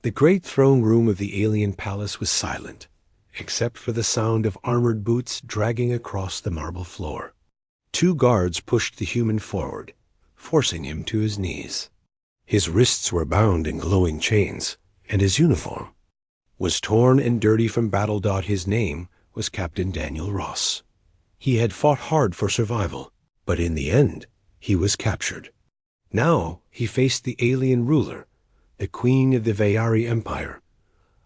The great throne room of the alien palace was silent, except for the sound of armored boots dragging across the marble floor. 2 guards pushed the human forward, forcing him to his knees. His wrists were bound in glowing chains, and his uniform was torn and dirty from battle. His name was Captain Daniel Ross. He had fought hard for survival, but in the end, he was captured. Now he faced the alien ruler, the queen of the Vayari Empire,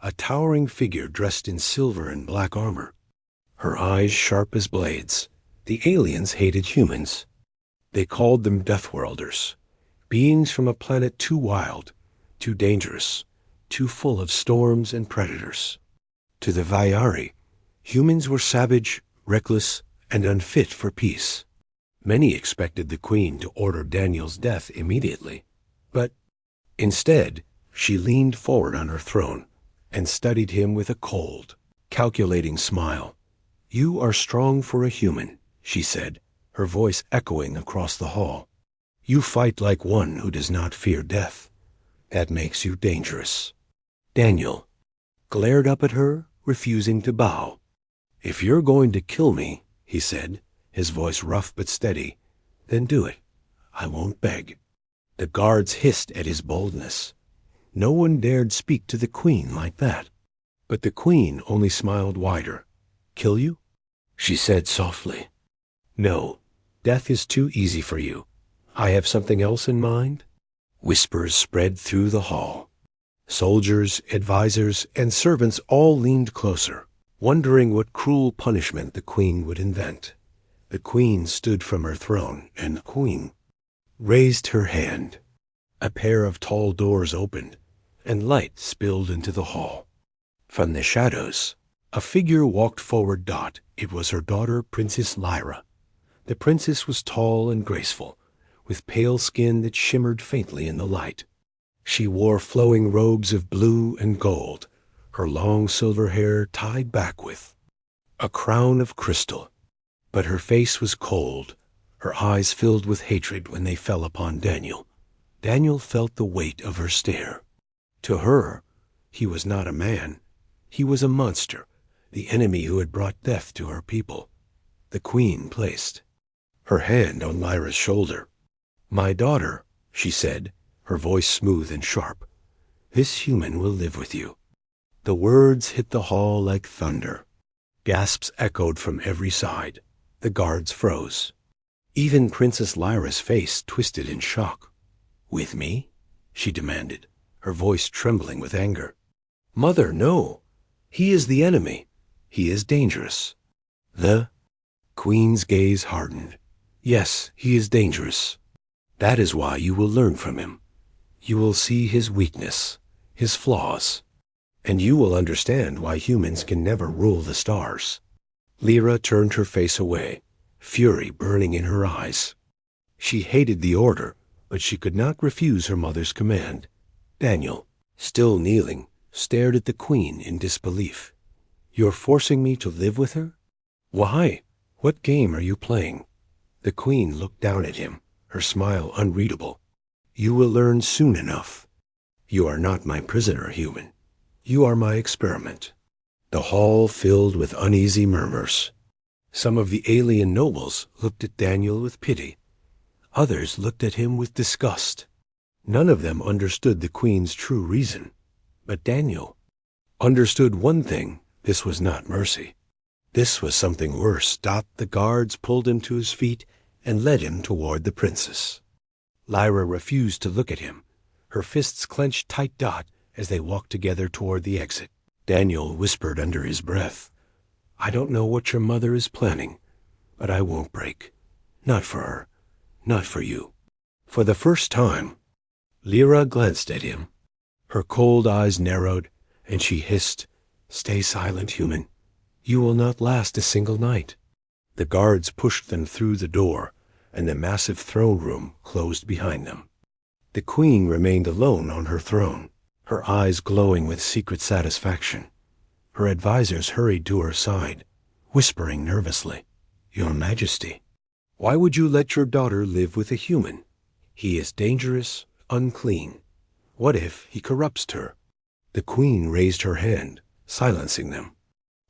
a towering figure dressed in silver and black armor, her eyes sharp as blades. The aliens hated humans. They called them Deathworlders, beings from a planet too wild, too dangerous, too full of storms and predators. To the Vayari, humans were savage, reckless, and unfit for peace. Many expected the queen to order Daniel's death immediately, but instead she leaned forward on her throne and studied him with a cold, calculating smile. "You are strong for a human," she said, her voice echoing across the hall. "You fight like one who does not fear death. That makes you dangerous." Daniel glared up at her, refusing to bow. "If you're going to kill me," he said, his voice rough but steady, "then do it. I won't beg." The guards hissed at his boldness. No one dared speak to the queen like that. But the queen only smiled wider. "Kill you?" she said softly. "No, death is too easy for you. I have something else in mind." Whispers spread through the hall. Soldiers, advisors, and servants all leaned closer, wondering what cruel punishment the queen would invent. The queen stood from her throne, and the queen raised her hand. A pair of tall doors opened, and light spilled into the hall. From the shadows, a figure walked forward. It was her daughter, Princess Lyra. The princess was tall and graceful, with pale skin that shimmered faintly in the light. She wore flowing robes of blue and gold, her long silver hair tied back with a crown of crystal. But her face was cold, her eyes filled with hatred when they fell upon Daniel. Daniel felt the weight of her stare. To her, he was not a man. He was a monster, the enemy who had brought death to her people. The queen placed her hand on Lyra's shoulder. "My daughter," she said, her voice smooth and sharp, "this human will live with you." The words hit the hall like thunder. Gasps echoed from every side. The guards froze. Even Princess Lyra's face twisted in shock. "With me?" she demanded, her voice trembling with anger. "Mother, no. He is the enemy. He is dangerous." The queen's gaze hardened. "Yes, he is dangerous. That is why you will learn from him. You will see his weakness, his flaws, and you will understand why humans can never rule the stars." Lyra turned her face away, fury burning in her eyes. She hated the order, but she could not refuse her mother's command. Daniel, still kneeling, stared at the queen in disbelief. "You're forcing me to live with her? Why? What game are you playing?" The queen looked down at him, her smile unreadable. "You will learn soon enough. You are not my prisoner, human. You are my experiment." The hall filled with uneasy murmurs. Some of the alien nobles looked at Daniel with pity. Others looked at him with disgust. None of them understood the queen's true reason. But Daniel understood one thing: this was not mercy. This was something worse. The guards pulled him to his feet and led him toward the princess. Lyra refused to look at him, her fists clenched tight. As they walked together toward the exit, Daniel whispered under his breath, "I don't know what your mother is planning, but I won't break. Not for her. Not for you." For the first time, Lyra glanced at him. Her cold eyes narrowed, and she hissed, "Stay silent, human. You will not last a single night." The guards pushed them through the door, and the massive throne room closed behind them. The queen remained alone on her throne, her eyes glowing with secret satisfaction. Her advisors hurried to her side, whispering nervously, "Your Majesty, why would you let your daughter live with a human? He is dangerous, unclean. What if he corrupts her?" The queen raised her hand, silencing them.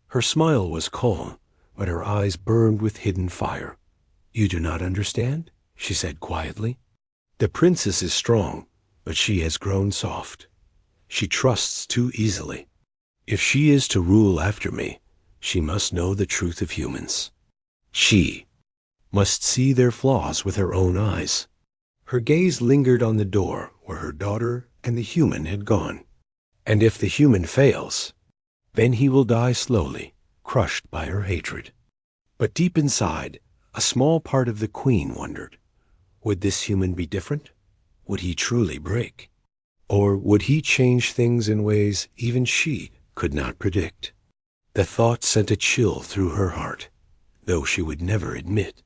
Her smile was calm, but her eyes burned with hidden fire. "You do not understand?" she said quietly. "The princess is strong, but she has grown soft. She trusts too easily. If she is to rule after me, she must know the truth of humans. She must see their flaws with her own eyes." Her gaze lingered on the door where her daughter and the human had gone. "And if the human fails, then he will die slowly, crushed by her hatred." But deep inside, a small part of the queen wondered, would this human be different? Would he truly break? Or would he change things in ways even she could not predict? The thought sent a chill through her heart, though she would never admit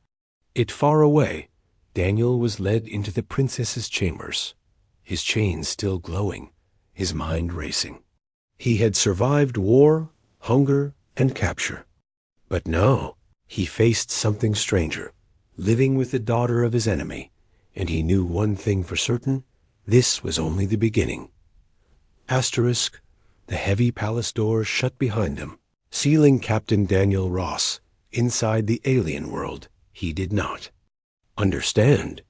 it. Far away, Daniel was led into the princess's chambers, his chains still glowing, his mind racing. He had survived war, hunger, and capture. But now he faced something stranger, living with the daughter of his enemy, and he knew one thing for certain: this was only the beginning. Asterisk, the heavy palace doors shut behind them, sealing Captain Daniel Ross inside the alien world he did not understand.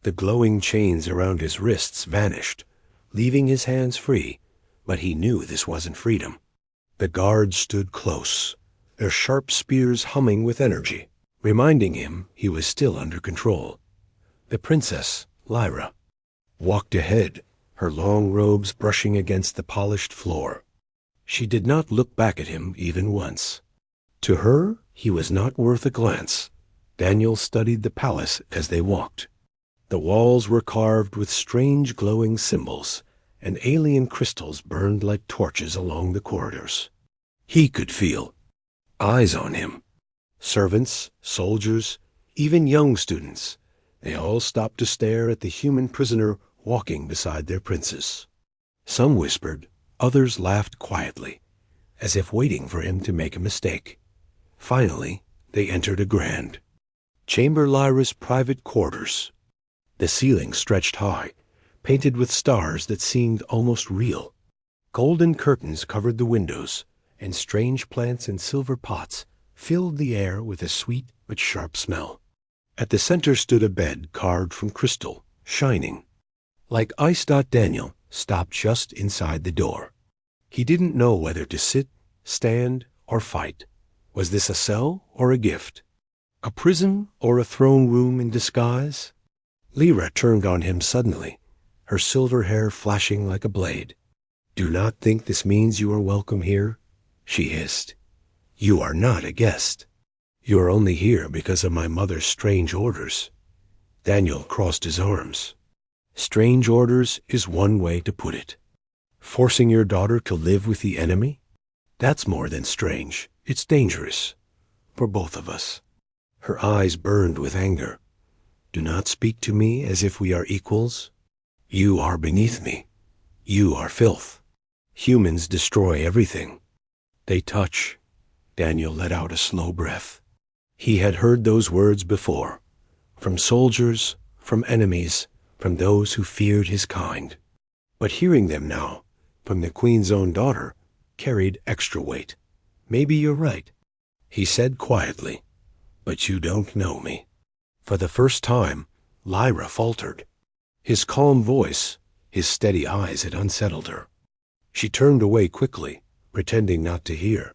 The glowing chains around his wrists vanished, leaving his hands free, but he knew this wasn't freedom. The guards stood close, their sharp spears humming with energy, reminding him he was still under control. The princess, Lyra, walked ahead, her long robes brushing against the polished floor. She did not look back at him even once. To her, he was not worth a glance. Daniel studied the palace as they walked. The walls were carved with strange glowing symbols, and alien crystals burned like torches along the corridors. He could feel eyes on him. Servants, soldiers, even young students, they all stopped to stare at the human prisoner walking beside their princess. Some whispered, others laughed quietly, as if waiting for him to make a mistake. Finally, they entered a grand chamber, Lyra's private quarters. The ceiling stretched high, painted with stars that seemed almost real. Golden curtains covered the windows, and strange plants in silver pots filled the air with a sweet but sharp smell. At the center stood a bed carved from crystal, shining like ice. Daniel stopped just inside the door. He didn't know whether to sit, stand, or fight. Was this a cell or a gift? A prison or a throne room in disguise? Lyra turned on him suddenly, her silver hair flashing like a blade. "Do not think this means you are welcome here," she hissed. "You are not a guest. You are only here because of my mother's strange orders." Daniel crossed his arms. "Strange orders is one way to put it. Forcing your daughter to live with the enemy? That's more than strange. It's dangerous. For both of us." Her eyes burned with anger. "Do not speak to me as if we are equals. You are beneath me. You are filth. Humans destroy everything. They touch." Daniel let out a slow breath. He had heard those words before, from soldiers, from enemies, from those who feared his kind. But hearing them now, from the queen's own daughter, carried extra weight. "Maybe you're right," he said quietly, "but you don't know me." For the first time, Lyra faltered. His calm voice, his steady eyes had unsettled her. She turned away quickly, pretending not to hear.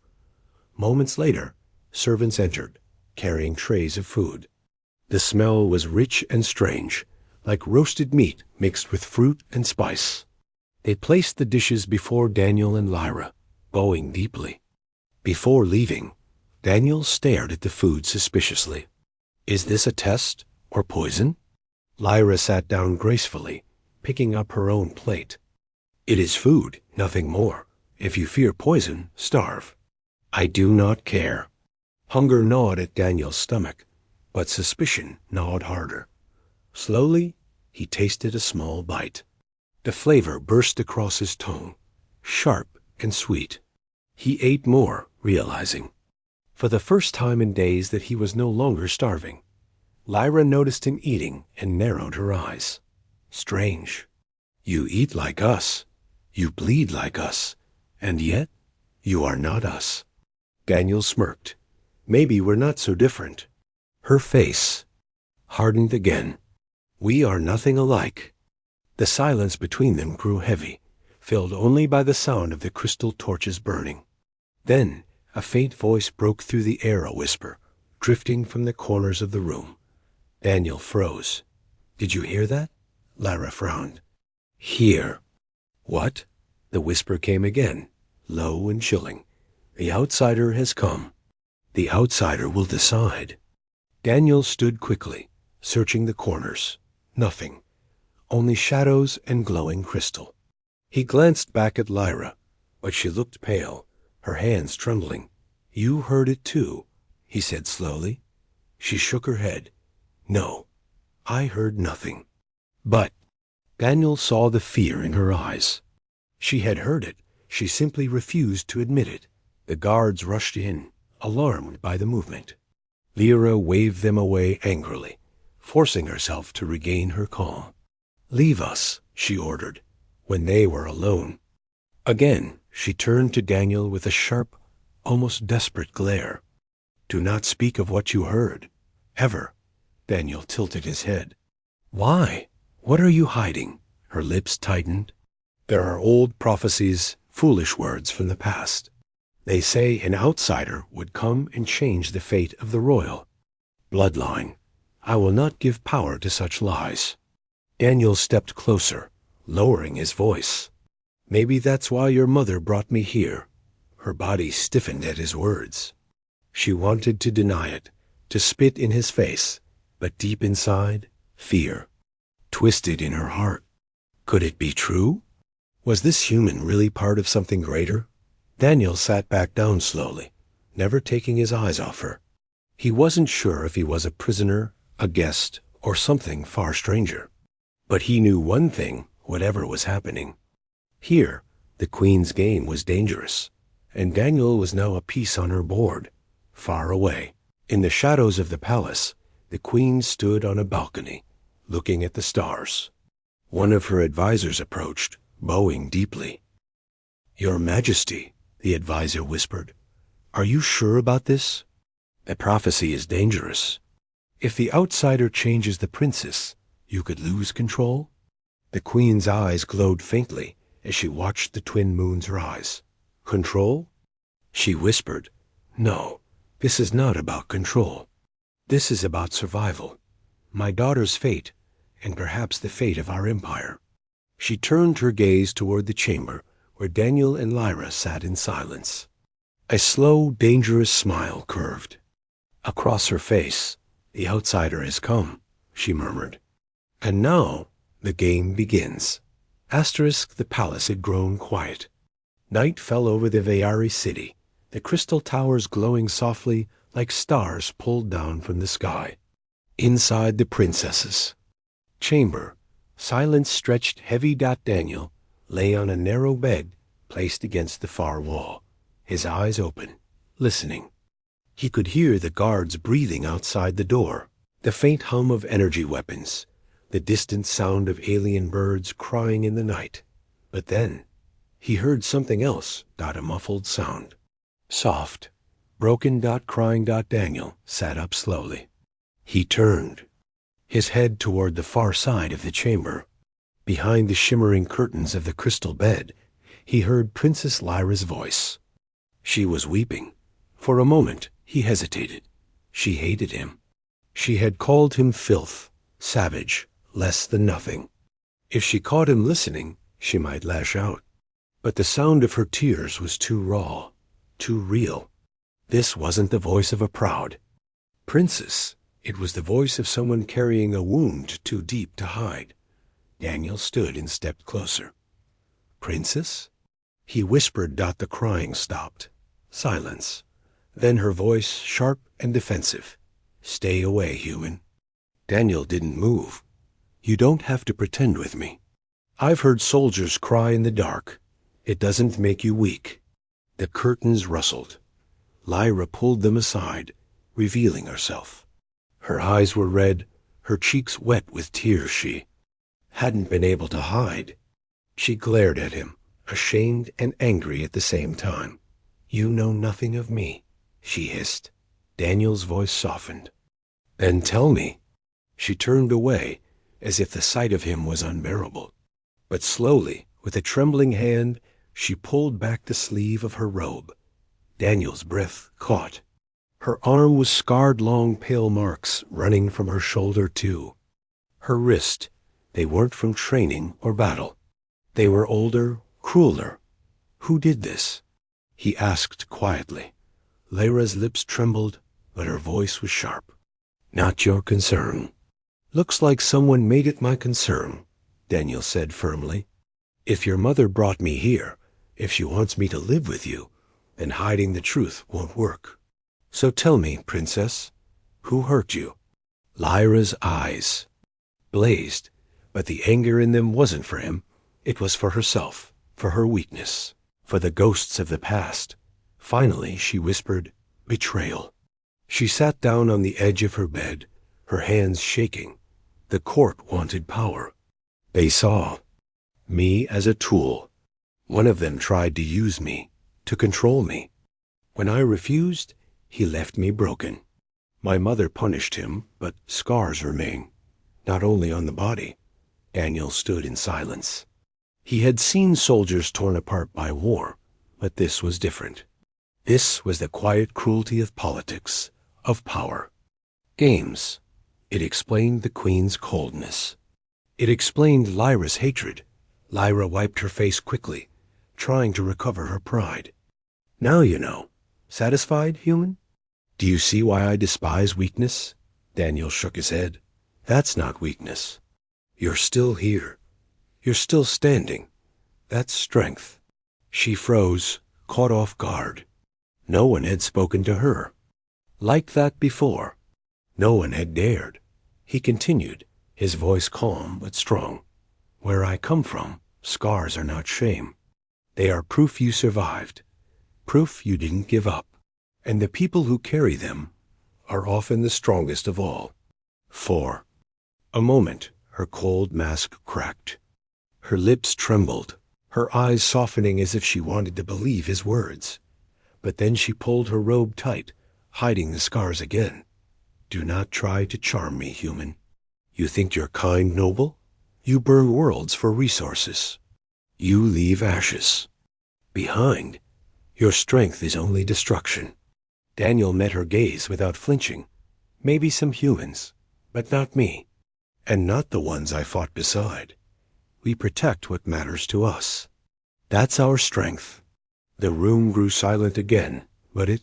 Moments later, servants entered, carrying trays of food. The smell was rich and strange, like roasted meat mixed with fruit and spice. They placed the dishes before Daniel and Lyra, bowing deeply. Before leaving, Daniel stared at the food suspiciously. "Is this a test or poison?" Lyra sat down gracefully, picking up her own plate. "It is food, nothing more. If you fear poison, starve." "I do not care." Hunger gnawed at Daniel's stomach, but suspicion gnawed harder. Slowly, he tasted a small bite. The flavor burst across his tongue, sharp and sweet. He ate more, realizing, for the first time in days, that he was no longer starving. Lyra noticed him eating and narrowed her eyes. "Strange. You eat like us. You bleed like us, and yet you are not us. Daniel smirked. Maybe we're not so different. Her face hardened again. We are nothing alike. The silence between them grew heavy, filled only by the sound of the crystal torches burning. Then a faint voice broke through the air, a whisper, drifting from the corners of the room. Daniel froze. Did you hear that? Lyra frowned. Hear. What? The whisper came again, low and chilling. The outsider has come. The outsider will decide. Daniel stood quickly, searching the corners. Nothing. Only shadows and glowing crystal. He glanced back at Lyra, but she looked pale, her hands trembling. You heard it too, he said slowly. She shook her head. No, I heard nothing. But Daniel saw the fear in her eyes. She had heard it. She simply refused to admit it. The guards rushed in, alarmed by the movement. Lyra waved them away angrily, forcing herself to regain her calm. Leave us, she ordered, when they were alone. Again, she turned to Daniel with a sharp, almost desperate glare. Do not speak of what you heard. Ever. Daniel tilted his head. Why? What are you hiding? Her lips tightened. There are old prophecies, foolish words from the past. They say an outsider would come and change the fate of the royal bloodline. I will not give power to such lies. Daniel stepped closer, lowering his voice. Maybe that's why your mother brought me here. Her body stiffened at his words. She wanted to deny it, to spit in his face, but deep inside, fear twisted in her heart. Could it be true? Was this human really part of something greater? Daniel sat back down slowly, never taking his eyes off her. He wasn't sure if he was a prisoner, a guest, or something far stranger. But he knew one thing, whatever was happening. Here, the Queen's game was dangerous, and Daniel was now a piece on her board, far away. In the shadows of the palace, the Queen stood on a balcony, looking at the stars. One of her advisors approached, bowing deeply. Your Majesty, the advisor whispered, are you sure about this? The prophecy is dangerous. If the outsider changes the princess, you could lose control. The Queen's eyes glowed faintly as she watched the twin moons rise. Control? She whispered, no, this is not about control. This is about survival. My daughter's fate, and perhaps the fate of our empire. She turned her gaze toward the chamber where Daniel and Lyra sat in silence. A slow, dangerous smile curved across her face. The outsider has come, she murmured. And now the game begins. The palace had grown quiet. Night fell over the Veyari city, the crystal towers glowing softly like stars pulled down from the sky. Inside the princess's chamber, silence stretched heavy. Daniel lay on a narrow bed placed against the far wall, his eyes open, listening. He could hear the guards breathing outside the door, the faint hum of energy weapons, the distant sound of alien birds crying in the night. But then he heard something else. A muffled sound. Soft, broken. Crying. Daniel sat up slowly. He turned, his head toward the far side of the chamber. Behind the shimmering curtains of the crystal bed, he heard Princess Lyra's voice. She was weeping. For a moment, he hesitated. She hated him. She had called him filth, savage, less than nothing. If she caught him listening, she might lash out. But the sound of her tears was too raw, too real. This wasn't the voice of a proud princess. It was the voice of someone carrying a wound too deep to hide. Daniel stood and stepped closer. Princess? He whispered. The crying stopped. Silence. Then her voice, sharp and defensive. Stay away, human. Daniel didn't move. You don't have to pretend with me. I've heard soldiers cry in the dark. It doesn't make you weak. The curtains rustled. Lyra pulled them aside, revealing herself. Her eyes were red, her cheeks wet with tears she hadn't been able to hide. She glared at him, ashamed and angry at the same time. "You know nothing of me," she hissed. Daniel's voice softened. "Then tell me." She turned away, as if the sight of him was unbearable. But slowly, with a trembling hand, she pulled back the sleeve of her robe. Daniel's breath caught. Her arm was scarred, long pale marks running from her shoulder too. Her wrist, they weren't from training or battle. They were older, crueler. "Who did this?" he asked quietly. Lyra's lips trembled, but her voice was sharp. "Not your concern." "Looks like someone made it my concern," Daniel said firmly. "If your mother brought me here, if she wants me to live with you, then hiding the truth won't work. So tell me, princess, who hurt you?" Lyra's eyes blazed, but the anger in them wasn't for him. It was for herself, for her weakness, for the ghosts of the past. Finally, she whispered, "Betrayal." She sat down on the edge of her bed, her hands shaking. The court wanted power. They saw me as a tool. One of them tried to use me, to control me. When I refused, he left me broken. My mother punished him, but scars remain, not only on the body. Daniel stood in silence. He had seen soldiers torn apart by war, but this was different. This was the quiet cruelty of politics, of power. Games. It explained the queen's coldness. It explained Lyra's hatred. Lyra wiped her face quickly, trying to recover her pride. "Now you know. Satisfied, human? Do you see why I despise weakness?" Daniel shook his head. "That's not weakness. You're still here. You're still standing. That's strength." She froze, caught off guard. No one had spoken to her like that before. No one had dared. He continued, his voice calm but strong. "Where I come from, scars are not shame. They are proof you survived, proof you didn't give up. And the people who carry them are often the strongest of all." For a moment, her cold mask cracked. Her lips trembled, her eyes softening as if she wanted to believe his words. But then she pulled her robe tight, hiding the scars again. "Do not try to charm me, human. You think you're kind, noble? You burn worlds for resources. You leave ashes behind. Your strength is only destruction." Daniel met her gaze without flinching. "Maybe some humans, but not me, and not the ones I fought beside. We protect what matters to us. That's our strength." The room grew silent again, but it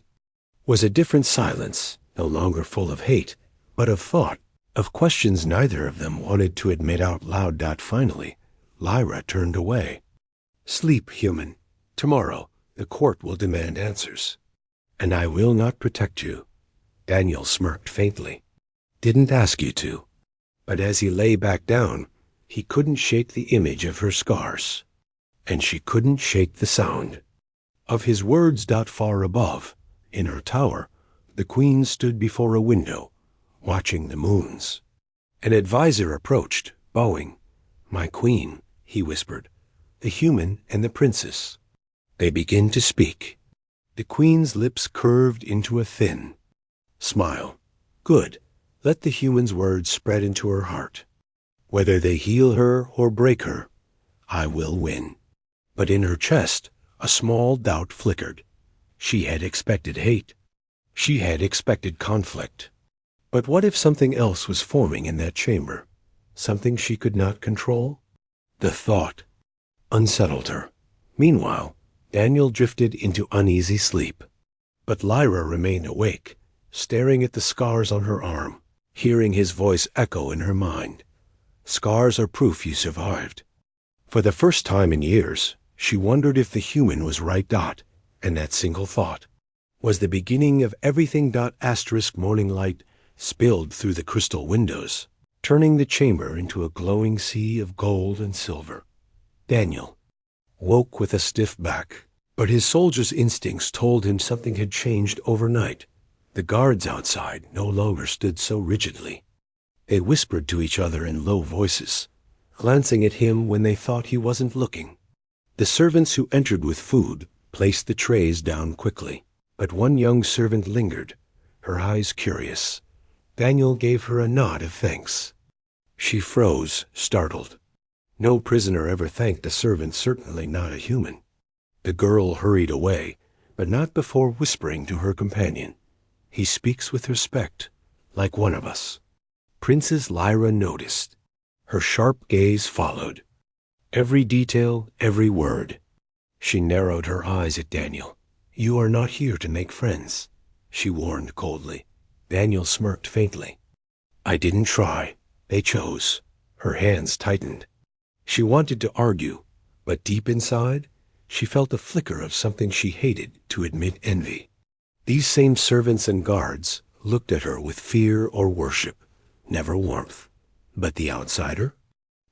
was a different silence, no longer full of hate, but of thought, of questions neither of them wanted to admit out loud. Finally, Lyra turned away. "Sleep, human. Tomorrow, the court will demand answers. And I will not protect you." Daniel smirked faintly. "Didn't ask you to." But as he lay back down, he couldn't shake the image of her scars. And she couldn't shake the sound of his words. Far above, in her tower, the queen stood before a window, watching the moons. An advisor approached, bowing. "My queen," he whispered, "the human and the princess." They begin to speak. The queen's lips curved into a thin smile. "Good. Let the human's words spread into her heart. Whether they heal her or break her, I will win." But in her chest, a small doubt flickered. She had expected hate. She had expected conflict. But what if something else was forming in that chamber? Something she could not control? The thought unsettled her. Meanwhile, Daniel drifted into uneasy sleep. But Lyra remained awake, staring at the scars on her arm, hearing his voice echo in her mind. "Scars are proof you survived." For the first time in years, she wondered if the human was right. And that single thought was the beginning of everything. Morning light spilled through the crystal windows, turning the chamber into a glowing sea of gold and silver. Daniel woke with a stiff back, but his soldier's instincts told him something had changed overnight. The guards outside no longer stood so rigidly. They whispered to each other in low voices, glancing at him when they thought he wasn't looking. The servants who entered with food placed the trays down quickly, but one young servant lingered, her eyes curious. Daniel gave her a nod of thanks. She froze, startled. No prisoner ever thanked a servant, certainly not a human. The girl hurried away, but not before whispering to her companion, "He speaks with respect, like one of us." Princess Lyra noticed. Her sharp gaze followed. Every detail, every word. She narrowed her eyes at Daniel. "You are not here to make friends," she warned coldly. Daniel smirked faintly. "I didn't try. They chose." Her hands tightened. She wanted to argue, but deep inside, she felt a flicker of something she hated to admit: envy. These same servants and guards looked at her with fear or worship, never warmth. But the outsider?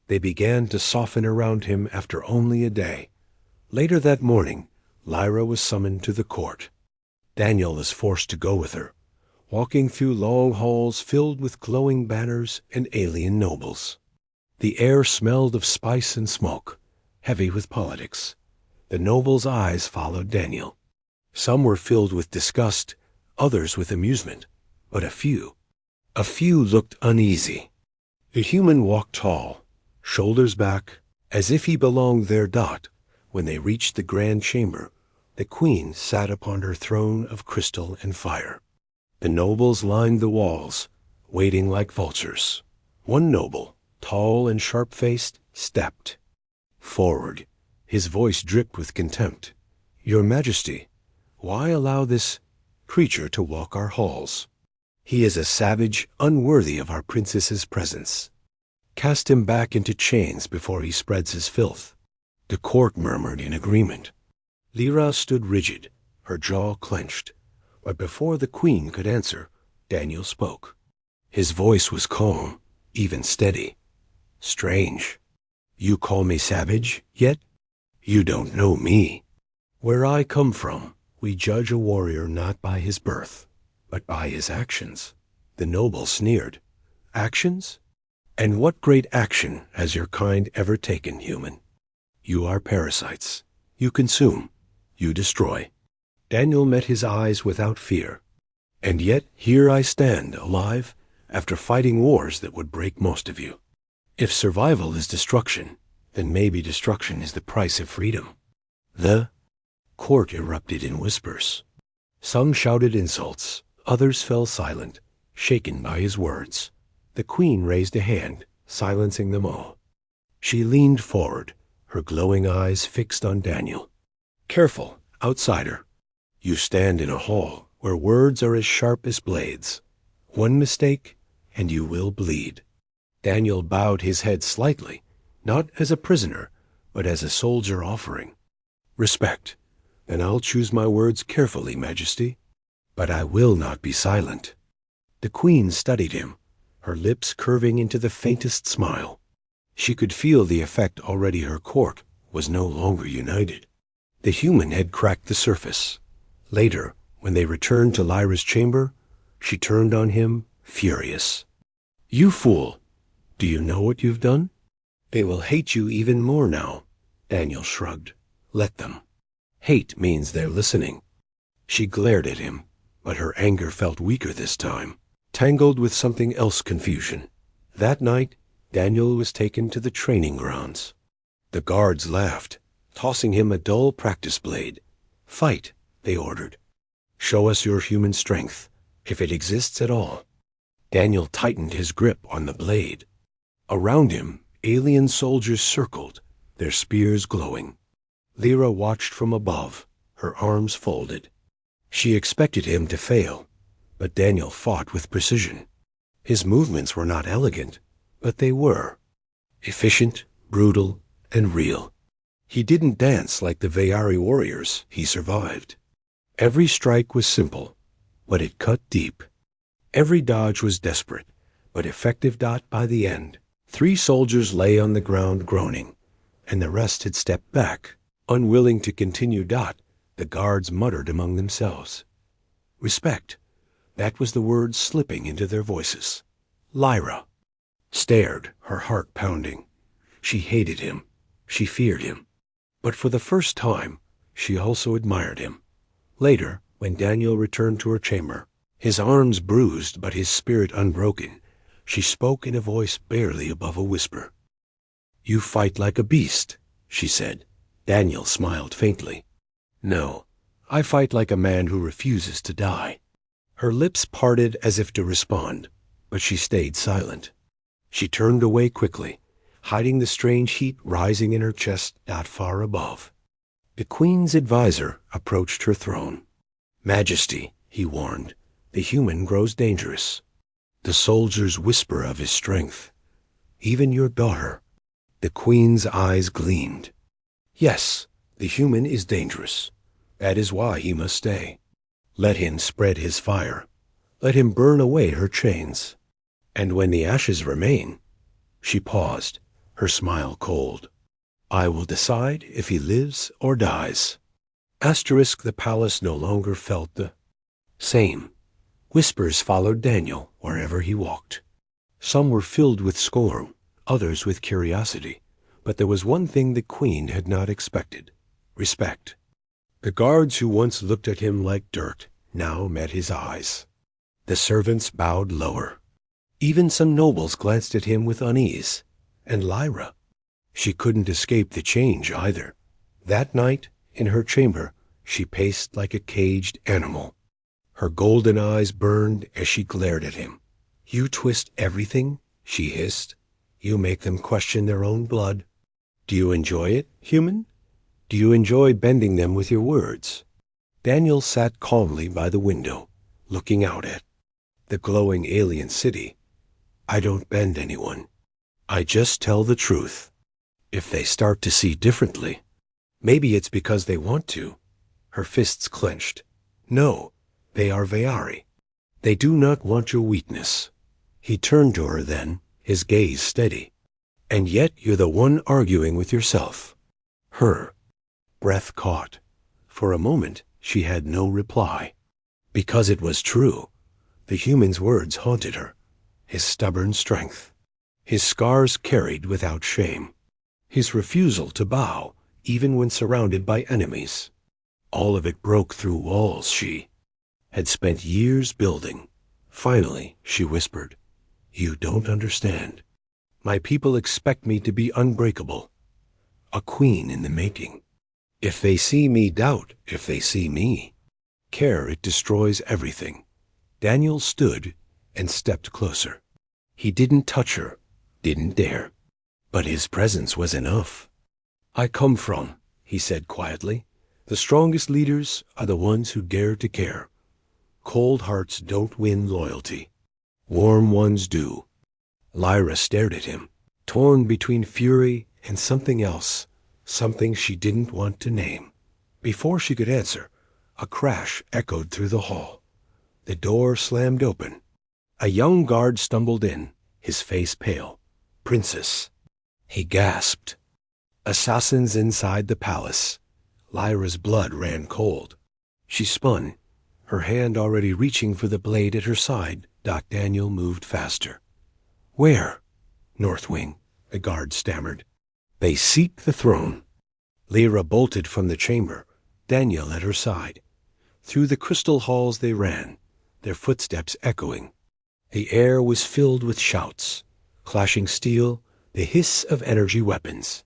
They began to soften around him after only a day. Later that morning, Lyra was summoned to the court. Daniel was forced to go with her, walking through long halls filled with glowing banners and alien nobles. The air smelled of spice and smoke, heavy with politics. The nobles' eyes followed Daniel. Some were filled with disgust, others with amusement, but a few looked uneasy. The human walked tall, shoulders back, as if he belonged there. When they reached the grand chamber, the queen sat upon her throne of crystal and fire. The nobles lined the walls, waiting like vultures. One noble, tall and sharp-faced, stepped forward. His voice dripped with contempt. "Your Majesty, why allow this creature to walk our halls? He is a savage, unworthy of our princess's presence. Cast him back into chains before he spreads his filth." The court murmured in agreement. Lyra stood rigid, her jaw clenched. But before the queen could answer, Daniel spoke. His voice was calm, even steady. "Strange. You call me savage, yet you don't know me. Where I come from, we judge a warrior not by his birth, but by his actions." The noble sneered. "Actions? And what great action has your kind ever taken, human? You are parasites. You consume. You destroy." Daniel met his eyes without fear. "And yet here I stand, alive, after fighting wars that would break most of you. If survival is destruction, then maybe destruction is the price of freedom." The court erupted in whispers. Some shouted insults, others fell silent, shaken by his words. The queen raised a hand, silencing them all. She leaned forward, her glowing eyes fixed on Daniel. "Careful, outsider. You stand in a hall where words are as sharp as blades. One mistake, and you will bleed." Daniel bowed his head slightly, not as a prisoner, but as a soldier offering. "Respect. Then I'll choose my words carefully, Majesty. But I will not be silent." The queen studied him, her lips curving into the faintest smile. She could feel the effect already. Her court was no longer united. The human had cracked the surface. Later, when they returned to Lyra's chamber, she turned on him, furious. "You fool! Do you know what you've done? They will hate you even more now." Daniel shrugged. "Let them. Hate means they're listening." She glared at him, but her anger felt weaker this time, tangled with something else: confusion. That night, Daniel was taken to the training grounds. The guards laughed, tossing him a dull practice blade. "Fight," they ordered. "Show us your human strength, if it exists at all." Daniel tightened his grip on the blade. Around him, alien soldiers circled, their spears glowing. Lyra watched from above, her arms folded. She expected him to fail, but Daniel fought with precision. His movements were not elegant, but they were efficient, brutal, and real. He didn't dance like the Veyari warriors. He survived. Every strike was simple, but it cut deep. Every dodge was desperate, but effective. By the end, 3 soldiers lay on the ground groaning, and the rest had stepped back, unwilling to continue. The guards muttered among themselves. Respect. That was the word slipping into their voices. Lyra stared, her heart pounding. She hated him. She feared him. But for the first time, she also admired him. Later, when Daniel returned to her chamber, his arms bruised but his spirit unbroken, she spoke in a voice barely above a whisper. "You fight like a beast," she said. Daniel smiled faintly. "No, I fight like a man who refuses to die." Her lips parted as if to respond, but she stayed silent. She turned away quickly, hiding the strange heat rising in her chest not far above. The queen's advisor approached her throne. "Majesty," he warned, "the human grows dangerous." The soldiers whisper of his strength. "Even your daughter." The queen's eyes gleamed. "Yes, the human is dangerous. That is why he must stay. Let him spread his fire. Let him burn away her chains. And when the ashes remain—" She paused, her smile cold. "I will decide if he lives or dies." The palace no longer felt the same. Whispers followed Daniel wherever he walked. Some were filled with scorn, others with curiosity. But there was one thing the queen had not expected: respect. The guards who once looked at him like dirt now met his eyes. The servants bowed lower. Even some nobles glanced at him with unease. And Lyra, she couldn't escape the change either. That night, in her chamber, she paced like a caged animal. Her golden eyes burned as she glared at him. "You twist everything," she hissed. "You make them question their own blood. Do you enjoy it, human? Do you enjoy bending them with your words?" Daniel sat calmly by the window, looking out at the glowing alien city. "I don't bend anyone. I just tell the truth. If they start to see differently, maybe it's because they want to." Her fists clenched. "No, they are Veari. They do not want your weakness." He turned to her then, his gaze steady. "And yet you're the one arguing with yourself." Her breath caught. For a moment, she had no reply. Because it was true. The human's words haunted her. His stubborn strength. His scars carried without shame. His refusal to bow, even when surrounded by enemies. All of it broke through walls she had spent years building. Finally, she whispered, "You don't understand. My people expect me to be unbreakable. A queen in the making. If they see me doubt, if they see me care, it destroys everything." Daniel stood and stepped closer. He didn't touch her, didn't dare. But his presence was enough. "I come from," he said quietly, "the strongest leaders are the ones who dare to care. Cold hearts don't win loyalty. Warm ones do." Lyra stared at him, torn between fury and something else, something she didn't want to name. Before she could answer, a crash echoed through the hall. The door slammed open. A young guard stumbled in, his face pale. "Princess." He gasped. Assassins inside the palace. Lyra's blood ran cold. She spun, her hand already reaching for the blade at her side. Daniel moved faster. "Where?" "North Wing," the guard stammered. "They seek the throne." Lyra bolted from the chamber, Daniel at her side. Through the crystal halls they ran, their footsteps echoing. The air was filled with shouts, clashing steel, the hiss of energy weapons.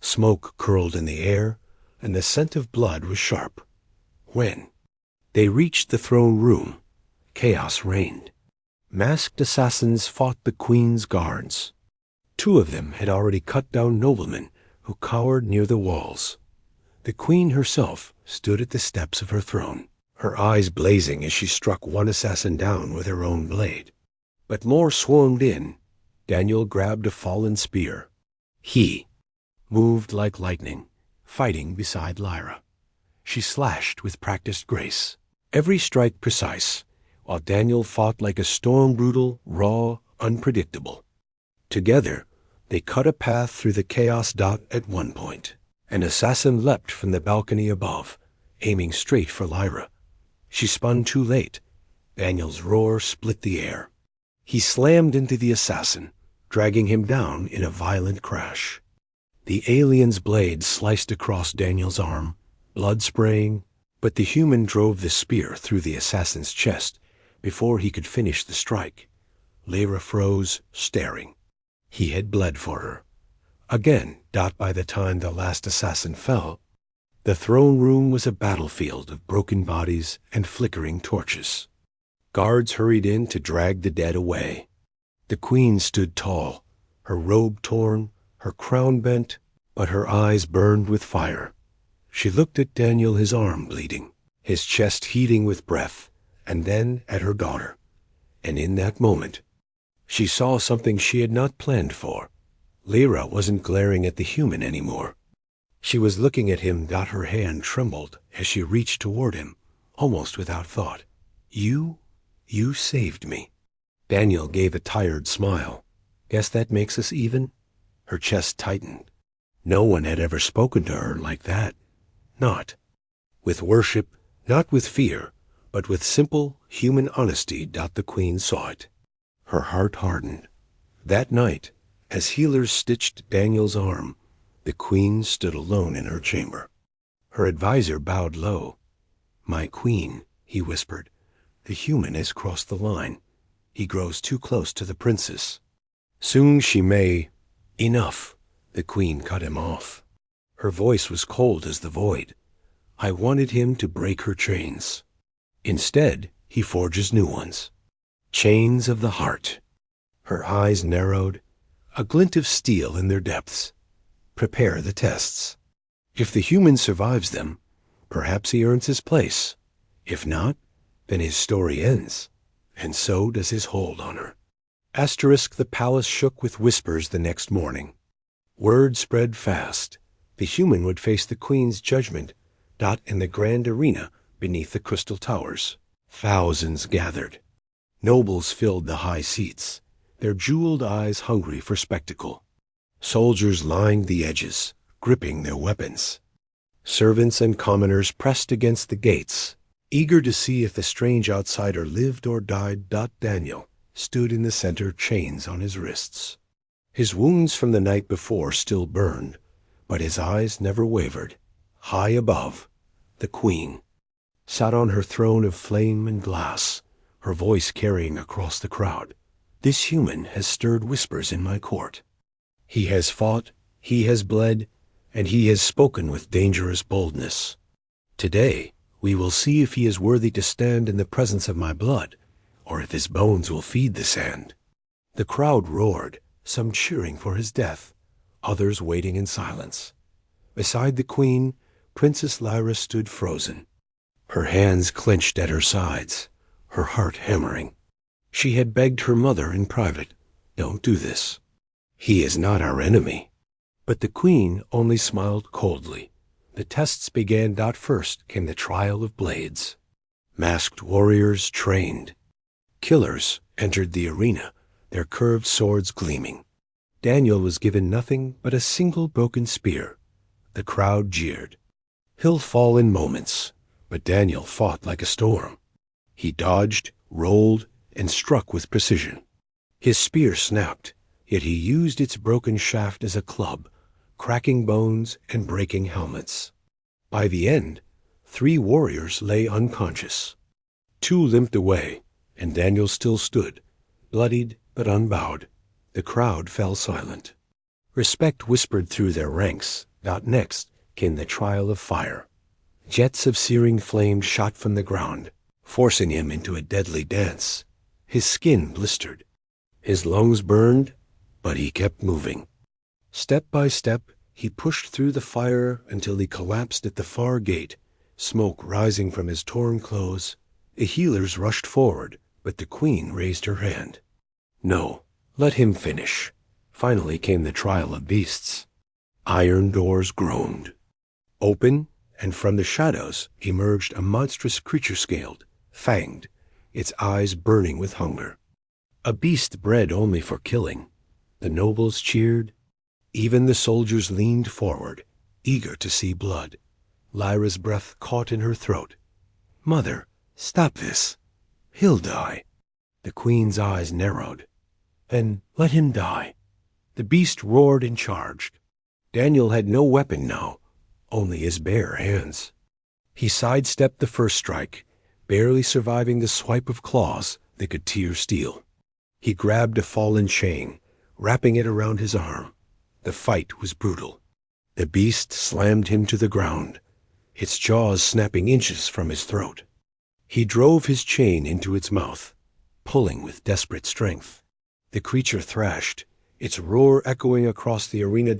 Smoke curled in the air, and the scent of blood was sharp. When they reached the throne room, chaos reigned. Masked assassins fought the queen's guards. 2 of them had already cut down noblemen who cowered near the walls. The queen herself stood at the steps of her throne, her eyes blazing as she struck one assassin down with her own blade. But more swarmed in. Daniel grabbed a fallen spear. He moved like lightning, fighting beside Lyra. She slashed with practiced grace, every strike precise, while Daniel fought like a storm, brutal, raw, unpredictable. Together, they cut a path through the chaos. At one point, an assassin leapt from the balcony above, aiming straight for Lyra. She spun too late. Daniel's roar split the air. He slammed into the assassin, dragging him down in a violent crash. The alien's blade sliced across Daniel's arm, blood spraying, but the human drove the spear through the assassin's chest before he could finish the strike. Lyra froze, staring. He had bled for her. Again, by the time the last assassin fell, the throne room was a battlefield of broken bodies and flickering torches. Guards hurried in to drag the dead away. The queen stood tall, her robe torn, her crown bent, but her eyes burned with fire. She looked at Daniel, his arm bleeding, his chest heaving with breath, and then at her daughter. And in that moment, she saw something she had not planned for. Lyra wasn't glaring at the human anymore. She was looking at him. Her hand trembled as she reached toward him, almost without thought. You saved me. Daniel gave a tired smile. Guess that makes us even? Her chest tightened. No one had ever spoken to her like that. Not with worship, not with fear, but with simple human honesty. The queen saw it. Her heart hardened. That night, as healers stitched Daniel's arm, the queen stood alone in her chamber. Her advisor bowed low. "My queen," he whispered, "the human has crossed the line. He grows too close to the princess. Soon she may—" "Enough," the queen cut him off. Her voice was cold as the void. "I wanted him to break her chains. Instead, he forges new ones. Chains of the heart." Her eyes narrowed, a glint of steel in their depths. "Prepare the tests. If the human survives them, perhaps he earns his place. If not, then his story ends, and so does his hold on her." The palace shook with whispers the next morning. Word spread fast. The human would face the queen's judgment, in the grand arena beneath the crystal towers. Thousands gathered. Nobles filled the high seats, their jeweled eyes hungry for spectacle. Soldiers lined the edges, gripping their weapons. Servants and commoners pressed against the gates, eager to see if the strange outsider lived or died. Daniel stood in the center, chains on his wrists. His wounds from the night before still burned, but his eyes never wavered. High above, the queen sat on her throne of flame and glass, her voice carrying across the crowd. "This human has stirred whispers in my court. He has fought, he has bled, and he has spoken with dangerous boldness. Today, we will see if he is worthy to stand in the presence of my blood, or if his bones will feed the sand." The crowd roared, some cheering for his death, others waiting in silence. Beside the queen, Princess Lyra stood frozen, her hands clenched at her sides, her heart hammering. She had begged her mother in private, "Don't do this. He is not our enemy." But the queen only smiled coldly. The tests began. First came the trial of blades. Masked warriors trained. Killers entered the arena, their curved swords gleaming. Daniel was given nothing but a single broken spear. The crowd jeered. "He'll fall in moments," but Daniel fought like a storm. He dodged, rolled, and struck with precision. His spear snapped, yet he used its broken shaft as a club, cracking bones and breaking helmets. By the end, 3 warriors lay unconscious. 2 limped away, and Daniel still stood, bloodied but unbowed. The crowd fell silent. Respect whispered through their ranks. Next came the trial of fire. Jets of searing flame shot from the ground, forcing him into a deadly dance. His skin blistered. His lungs burned, but he kept moving. Step by step, he pushed through the fire until he collapsed at the far gate, smoke rising from his torn clothes. The healers rushed forward, but the queen raised her hand. "No, let him finish." Finally came the trial of beasts. Iron doors groaned. Open, and from the shadows emerged a monstrous creature, scaled, fanged, its eyes burning with hunger. A beast bred only for killing. The nobles cheered. Even the soldiers leaned forward, eager to see blood. Lyra's breath caught in her throat. "Mother, stop this. He'll die." The queen's eyes narrowed. "Then let him die." The beast roared and charged. Daniel had no weapon now, only his bare hands. He sidestepped the first strike, barely surviving the swipe of claws that could tear steel. He grabbed a fallen chain, wrapping it around his arm. The fight was brutal. The beast slammed him to the ground, its jaws snapping inches from his throat. He drove his chain into its mouth, pulling with desperate strength. The creature thrashed, its roar echoing across the arena.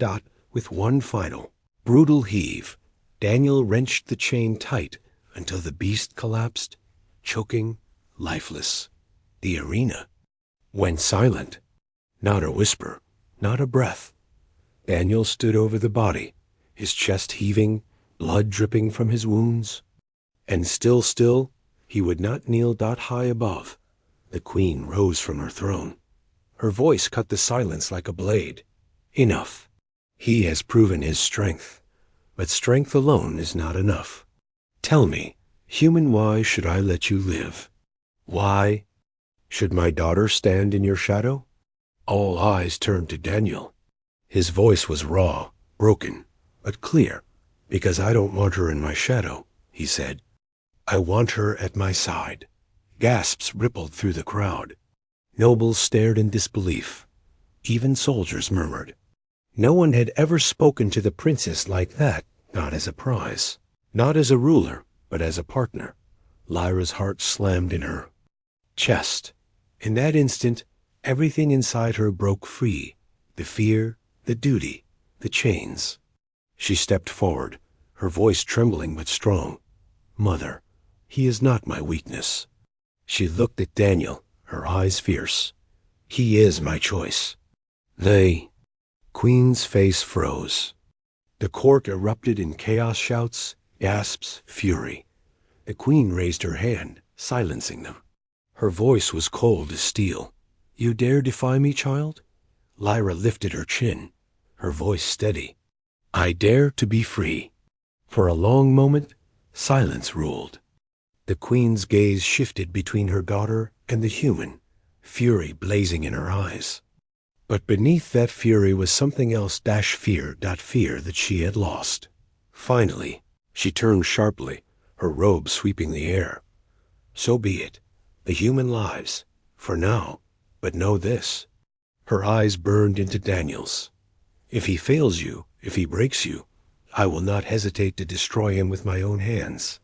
With one final, brutal heave, Daniel wrenched the chain tight until the beast collapsed, choking, lifeless. The arena went silent. Not a whisper, not a breath. Daniel stood over the body, his chest heaving, blood dripping from his wounds. And still, he would not kneel. High above, the queen rose from her throne. Her voice cut the silence like a blade. Enough. He has proven his strength, but strength alone is not enough. Tell me, human, why should I let you live? Why should my daughter stand in your shadow? All eyes turned to Daniel. His voice was raw, broken, but clear. Because I don't want her in my shadow, he said. I want her at my side. Gasps rippled through the crowd. Nobles stared in disbelief. Even soldiers murmured. No one had ever spoken to the princess like that, not as a prize, not as a ruler, but as a partner. Lyra's heart slammed in her chest. In that instant, everything inside her broke free. The fear, the duty, the chains. She stepped forward, her voice trembling but strong. Mother, he is not my weakness. She looked at Daniel, her eyes fierce. He is my choice. Queen's face froze. The court erupted in chaos, shouts, gasps, fury. The queen raised her hand, silencing them. Her voice was cold as steel. You dare defy me, child? Lyra lifted her chin, her voice steady. I dare to be free. For a long moment, silence ruled. The queen's gaze shifted between her daughter and the human, fury blazing in her eyes. But beneath that fury was something else. Fear that she had lost. Finally, she turned sharply, her robe sweeping the air. So be it. The human lives, for now, but know this. Her eyes burned into Daniel's. If he fails you, if he breaks you, I will not hesitate to destroy him with my own hands.